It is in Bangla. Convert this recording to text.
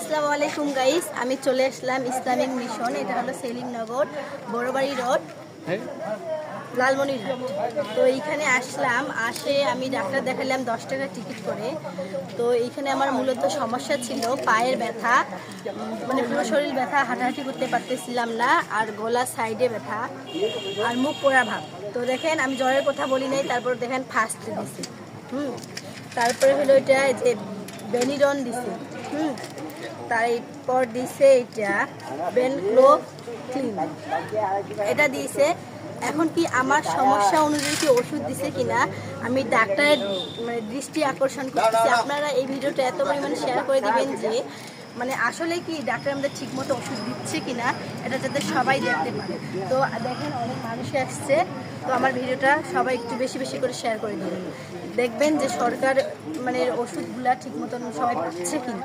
আসসালামু আলাইকুম গাইস, আমি চলে আসলাম ইসলামিক মিশন। এটা হলো সেলিমনগর বড়বাড়ি রোড, লালমনিরহাট। তো এইখানে আসলাম, আমি ডাক্তার দেখালাম 10 টাকা টিকিট করে। তো এইখানে আমার মূলত সমস্যা ছিল পায়ের ব্যথা, মানে পুরো শরীর ব্যথা, হাঁটাহাঁটি করতে পারতেছিলাম না, আর গলা সাইডে ব্যথা, আর মুখ পোড়া ভাব। তো দেখেন, আমি জ্বরের কথা বলি নাই, তারপর দেখেন ফার্স্ট দিছি। তারপরে হলো এটা যে বেনিডন দিছে। তারপর দিছে এটা বেনক্লো ক্লিন, এটা দিয়েছে। এখন কি আমার সমস্যা অনুযায়ী কি ওষুধ দিছে কিনা আমি ডাক্তারের মানে দৃষ্টি আকর্ষণ করতেছি। আপনারা এই ভিডিওটা এত পরিমাণে শেয়ার করে দিবেন যে মানে আসলে কি ডাক্তার আমাদের ঠিকমতো ওষুধ দিচ্ছে কিনা এটা যাতে সবাই দেখতে পারে। তো দেখেন, অনেক মানুষ আসছে, তো আমার ভিডিওটা সবাই একটু বেশি বেশি করে শেয়ার করে দিবেন। দেখবেন যে সরকার মানে ওষুধগুলা ঠিক মতন সবাই পাচ্ছে কিনা।